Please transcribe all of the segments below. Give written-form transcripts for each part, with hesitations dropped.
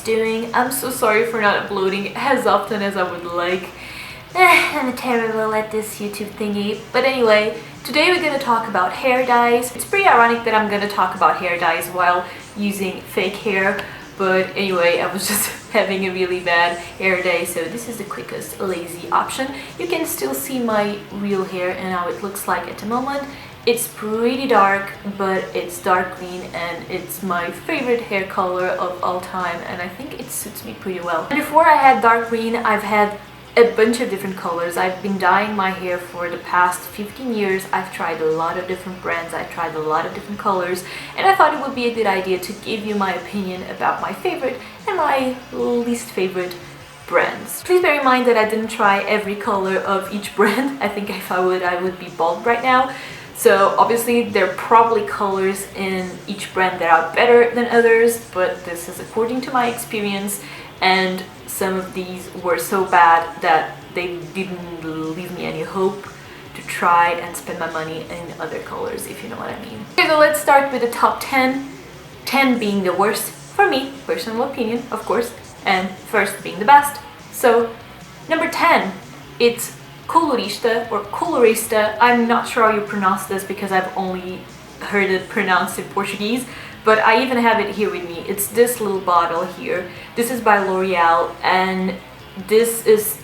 doing? I'm so sorry for not uploading as often as I would like. I'm terrible at this YouTube thingy. But anyway, today we're gonna talk about hair dyes. It's pretty ironic that I'm gonna talk about hair dyes while using fake hair. But anyway, I was just having a really bad hair day, so this is the quickest, lazy option. You can still see my real hair and how it looks like at the moment. It's pretty dark, but it's dark green and it's my favorite hair color of all time, and I think it suits me pretty well. And before I had dark green, I've had a bunch of different colors. I've been dyeing my hair for the past 15 years. I've tried a lot of different brands, I've tried a lot of different colors, and I thought it would be a good idea to give you my opinion about my favorite and my least favorite brands. Please bear in mind that I didn't try every color of each brand. I think if I would be bald right now. So obviously there are probably colors in each brand that are better than others, but this is according to my experience, and some of these were so bad that they didn't leave me any hope to try and spend my money in other colors, if you know what I mean. Okay, so let's start with the top 10. 10 being the worst for me, personal opinion, of course, and first being the best. So number 10, it's colorista or colorista. I'm not sure how you pronounce this because I've only heard it pronounced in Portuguese, but I even have it here with me. It's this little bottle here. This is by L'Oreal and this is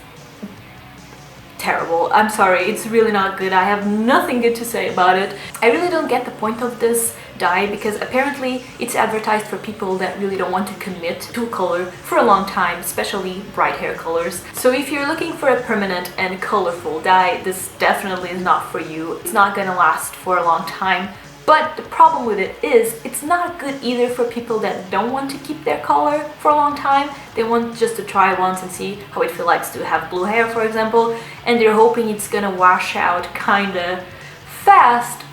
terrible. I'm sorry, it's really not good. I have nothing good to say about it. I really don't get the point of this dye because apparently it's advertised for people that really don't want to commit to a color for a long time, especially bright hair colors. So if you're looking for a permanent and colorful dye, this definitely is not for you. It's not gonna last for a long time. But the problem with it is it's not good either for people that don't want to keep their color for a long time. They want just to try once and see how it feels like to have blue hair, for example, and they're hoping it's gonna wash out kinda fast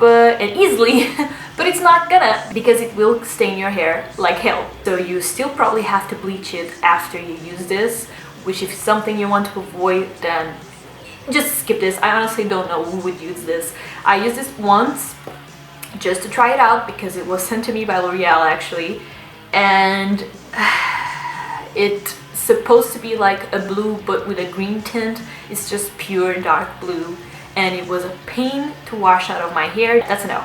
and easily, but it's not gonna, because it will stain your hair like hell. So you still probably have to bleach it after you use this, which if it's something you want to avoid, then just skip this. I honestly don't know who would use this. I used this once just to try it out because it was sent to me by L'Oreal actually, and it's supposed to be like a blue but with a green tint. It's just pure dark blue and it was a pain to wash out of my hair. That's a no.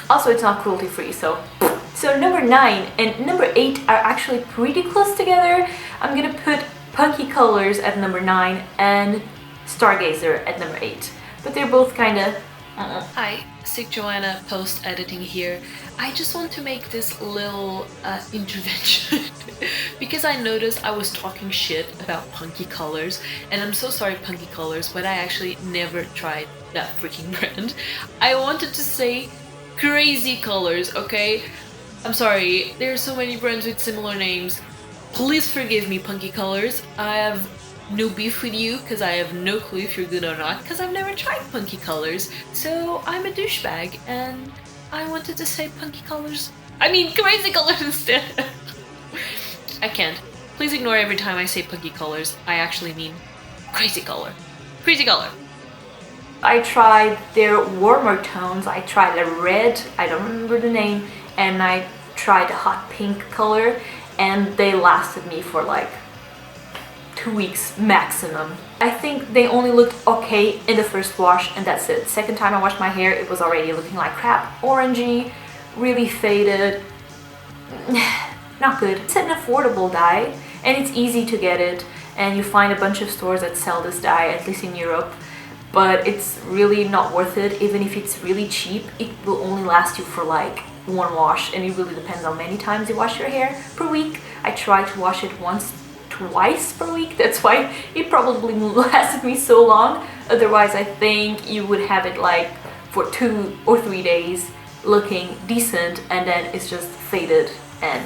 Also, it's not cruelty free, so number 9 and number 8 are actually pretty close together. I'm gonna put Punky Colors at number 9 and Stargazer at number 8, but they're both kinda Hi, Sick Joanna post-editing here. I just want to make this little intervention because I noticed I was talking shit about Punky Colors, and I'm so sorry Punky Colors, but I actually never tried that freaking brand. I wanted to say Crazy Colors, okay? I'm sorry, there are so many brands with similar names. Please forgive me, Punky Colors. I have no beef with you because I have no clue if you're good or not because I've never tried Punky Colors, so I'm a douchebag and I wanted to say Punky Colors. I mean Crazy Colors instead. I can't. Please ignore every time I say Punky Colors. I actually mean Crazy Color. Crazy Color. I tried their warmer tones. I tried a red, I don't remember the name, and I tried a hot pink color, and they lasted me for like 2 weeks maximum. I think they only looked okay in the first wash and that's it. Second time I washed my hair, it was already looking like crap. Orangey, really faded, not good. It's an affordable dye and it's easy to get it, and you find a bunch of stores that sell this dye, at least in Europe, but it's really not worth it. Even if it's really cheap, it will only last you for like one wash, and it really depends on how many times you wash your hair per week. I try to wash it twice per week. That's why it probably lasted me so long. Otherwise, I think you would have it like for 2 or 3 days looking decent, and then it's just faded and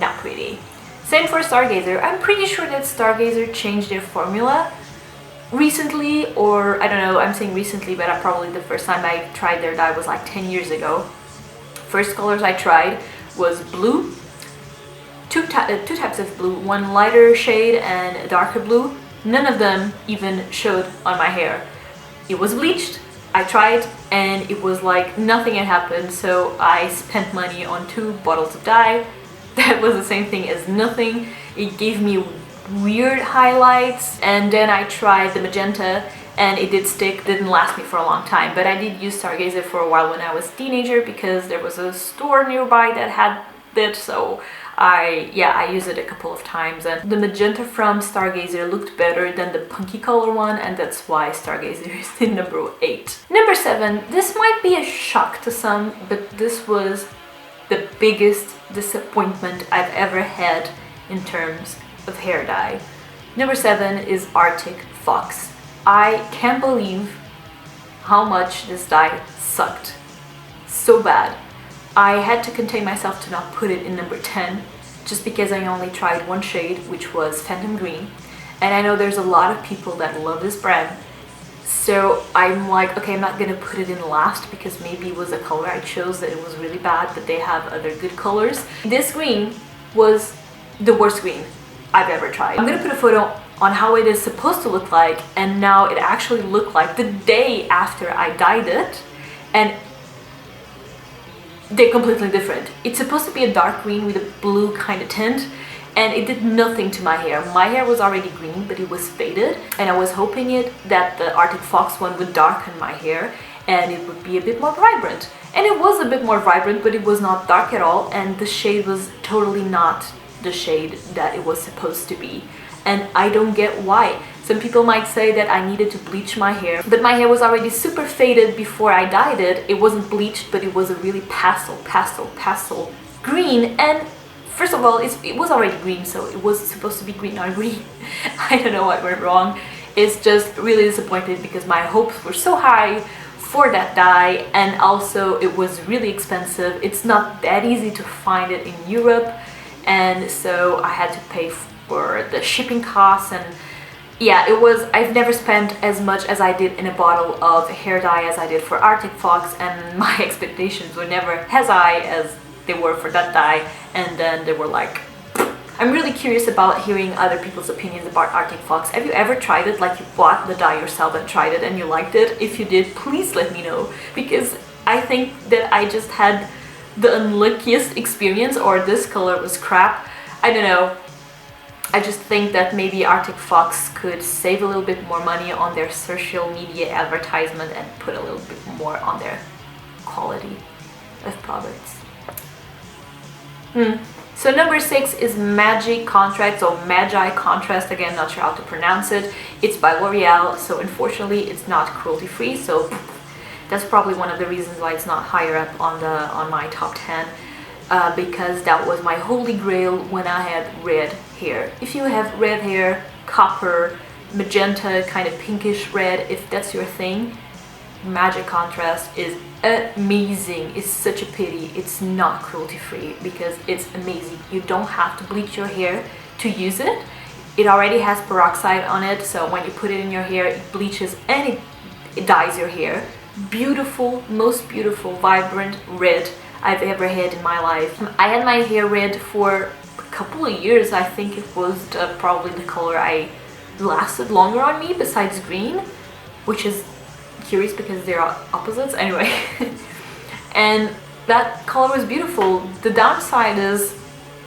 not pretty. Same for Stargazer. I'm pretty sure that Stargazer changed their formula recently, or I don't know, I'm saying recently, but probably the first time I tried their dye was like 10 years ago. First colors I tried was blue, two types of blue, one lighter shade and a darker blue. None of them even showed on my hair. It was bleached, I tried, and it was like nothing had happened, so I spent money on 2 bottles of dye, that was the same thing as nothing. It gave me weird highlights, and then I tried the magenta and it did stick. Didn't last me for a long time, but I did use Stargazer for a while when I was a teenager because there was a store nearby that had it, so I used it a couple of times, and the magenta from Stargazer looked better than the punky color one, and that's why Stargazer is in number 8. Number 7, this might be a shock to some, but this was the biggest disappointment I've ever had in terms of hair dye. Number 7 is Arctic Fox. I can't believe how much this dye sucked. So bad. I had to contain myself to not put it in number 10 just because I only tried one shade, which was Phantom Green, and I know there's a lot of people that love this brand, so I'm like, okay, I'm not gonna put it in last because maybe it was a color I chose that it was really bad, but they have other good colors. This green was the worst green I've ever tried. I'm gonna put a photo on how it is supposed to look like, and now it actually looked like the day after I dyed it, and they're completely different. It's supposed to be a dark green with a blue kind of tint, and it did nothing to my hair. My hair was already green, but it was faded, and I was hoping that the Arctic Fox one would darken my hair and it would be a bit more vibrant. And it was a bit more vibrant, but it was not dark at all, and the shade was totally not the shade that it was supposed to be. And I don't get why. Some people might say that I needed to bleach my hair, but my hair was already super faded before I dyed it. It wasn't bleached, but it was a really pastel green. And first of all, it was already green, so it was supposed to be green, not green. I don't know what went wrong. It's just really disappointed because my hopes were so high for that dye, and also it was really expensive. It's not that easy to find it in Europe, and so I had to pay for the shipping costs, and yeah, I've never spent as much as I did in a bottle of hair dye as I did for Arctic Fox, and my expectations were never as high as they were for that dye. And then they were like, I'm really curious about hearing other people's opinions about Arctic Fox. Have you ever tried it? Like, you bought the dye yourself and tried it and you liked it? If you did, please let me know, because I think that I just had the unluckiest experience, or this color was crap. I don't know. I just think that maybe Arctic Fox could save a little bit more money on their social media advertisement and put a little bit more on their quality of products. So number 6 is Magi Contrast, or Magi Contrast, again, not sure how to pronounce it. It's by L'Oreal, so unfortunately it's not cruelty free, so that's probably one of the reasons why it's not higher up on my top 10. Because that was my holy grail when I had red hair. If you have red hair, copper, magenta, kind of pinkish red, if that's your thing, Magi Contrast is amazing. It's such a pity it's not cruelty free, because it's amazing. You don't have to bleach your hair to use it. It already has peroxide on it, so when you put it in your hair, it bleaches and it dyes your hair. Beautiful, most beautiful, vibrant red I've ever had in my life. I had my hair red for a couple of years. I think it was probably the color I lasted longer on me besides green, which is curious because they're opposites anyway. And that color was beautiful. The downside is,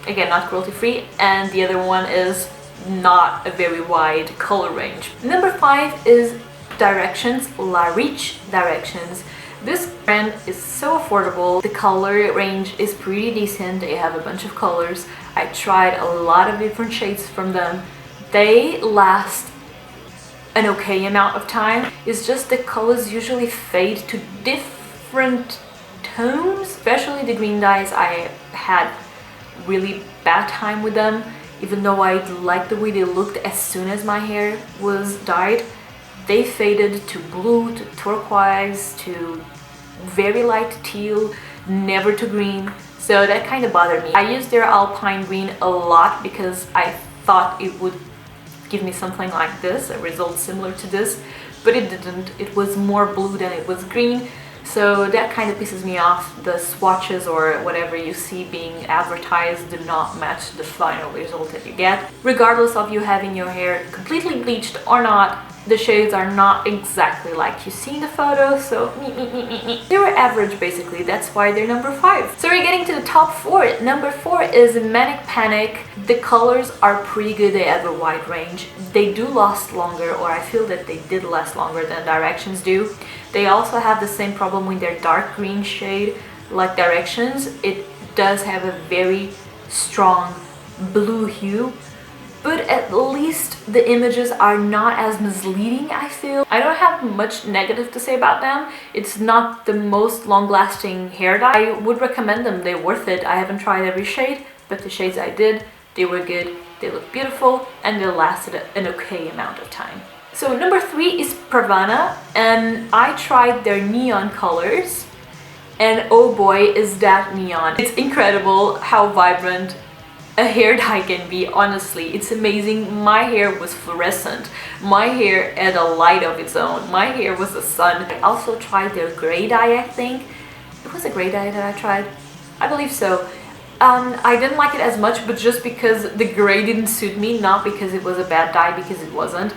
again, not cruelty free, and the other one is not a very wide color range. Number 5 is Directions, La Riche Directions. This brand is so affordable. The color range is pretty decent. They have a bunch of colors. I tried a lot of different shades from them. They last an okay amount of time. It's just the colors usually fade to different tones, especially the green dyes. I had really bad time with them, even though I liked the way they looked as soon as my hair was dyed. They faded to blue, to turquoise, to very light teal, never to green. So that kind of bothered me. I used their Alpine Green a lot because I thought it would give me something like this, a result similar to this, but it didn't. It was more blue than it was green. So that kind of pisses me off. The swatches or whatever you see being advertised do not match the final result that you get. Regardless of you having your hair completely bleached or not, the shades are not exactly like you see in the photo, so they were average basically. That's why they're number 5. So we're getting to the top 4. Number 4 is Manic Panic. The colors are pretty good. They have a wide range. They do last longer, or I feel that they did last longer than Directions do. They also have the same problem with their dark green shade like Directions. It does have a very strong blue hue, but at least the images are not as misleading, I feel. I don't have much negative to say about them. It's not the most long-lasting hair dye. I would recommend them. They're worth it. I haven't tried every shade, but the shades I did, they were good, they look beautiful, and they lasted an okay amount of time. So number 3 is Pravana, and I tried their neon colors, and oh boy, is that neon. It's incredible how vibrant a hair dye can be, honestly. It's amazing. My hair was fluorescent. My hair had a light of its own. My hair was the sun. I also tried their gray dye, I think. It was a gray dye that I tried. I believe so. I didn't like it as much, but just because the gray didn't suit me, not because it was a bad dye, because it wasn't.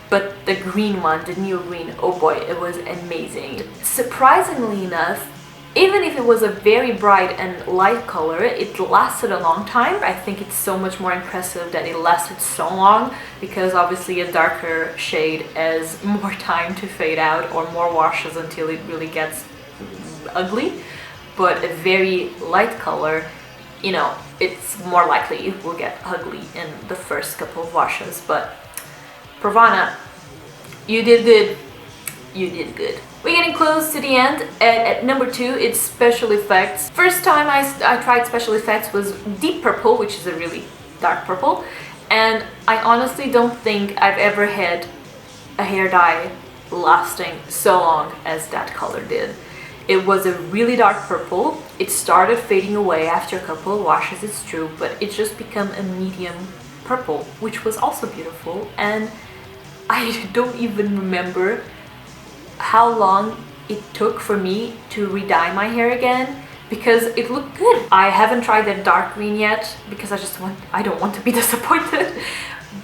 But the green one, the neo green, oh boy, it was amazing. Surprisingly enough, even if it was a very bright and light color, it lasted a long time. I think it's so much more impressive that it lasted so long, because obviously a darker shade has more time to fade out or more washes until it really gets ugly. But a very light color, you know, it's more likely it will get ugly in the first couple of washes. But Pravana, you did good. You did good. We're getting close to the end. At number 2, it's special effects. First time I tried special effects was Deep Purple, which is a really dark purple, and I honestly don't think I've ever had a hair dye lasting so long as that color did. It was a really dark purple. It started fading away after a couple of washes, it's true, but it just became a medium purple, which was also beautiful. And I don't even remember how long it took for me to re-dye my hair again, because it looked good. I haven't tried that dark green yet because I don't want to be disappointed.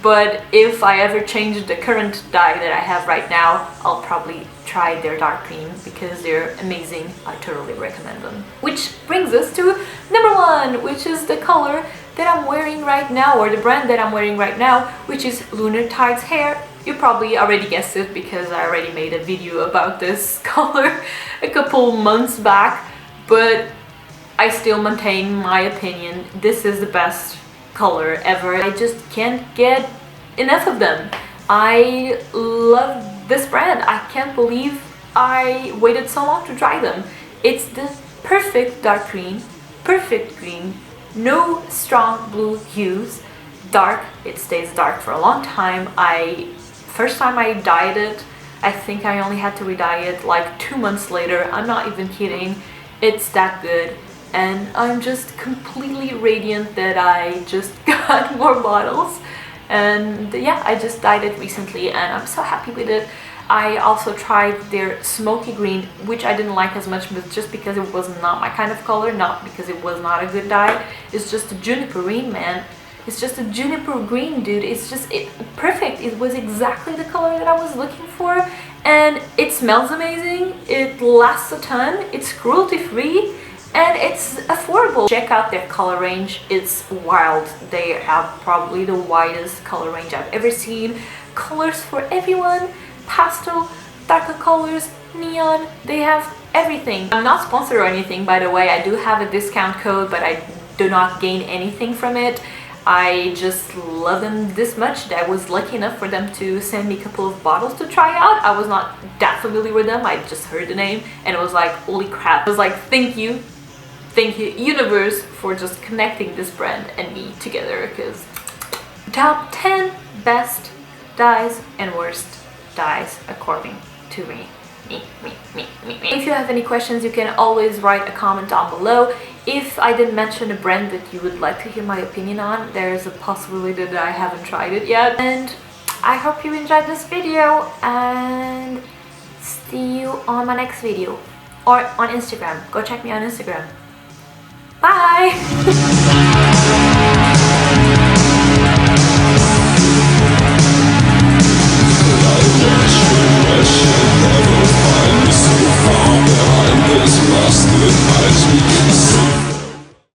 But if I ever change the current dye that I have right now, I'll probably try their dark green because they're amazing. I totally recommend them. Which brings us to number 1, which is the color that I'm wearing right now, or the brand that I'm wearing right now, which is Lunar Tides hair. You probably already guessed it because I already made a video about this color a couple months back, but I still maintain my opinion. This is the best color ever. I just can't get enough of them. I love this brand. I can't believe I waited so long to try them. It's the perfect dark green, perfect green, no strong blue hues, dark. It stays dark for a long time. First time I dyed it, I think I only had to re-dye it like 2 months later. I'm not even kidding. It's that good. And I'm just completely radiant that I just got more bottles. And yeah, I just dyed it recently and I'm so happy with it. I also tried their smoky green, which I didn't like as much, but just because it was not my kind of color, not because it was not a good dye. It's just a juniper green, man. It's just a juniper green, dude. It's just perfect. It was exactly the color that I was looking for, and it smells amazing. It lasts a ton. It's cruelty-free, and it's affordable. Check out their color range. It's wild. They have probably the widest color range I've ever seen. Colors for everyone. Pastel, darker colors, neon. They have everything. I'm not sponsored or anything, by the way. I do have a discount code, but I do not gain anything from it. I just love them this much that I was lucky enough for them to send me a couple of bottles to try out. I was not that familiar with them. I just heard the name and it was like, holy crap. I was like, thank you universe, for just connecting this brand and me together, because top 10 best dyes and worst dyes according to me. If you have any questions, you can always write a comment down below. If I didn't mention a brand that you would like to hear my opinion on, there's a possibility that I haven't tried it yet. And I hope you enjoyed this video, and see you on my next video, or on Instagram. Go check me on Instagram. Bye!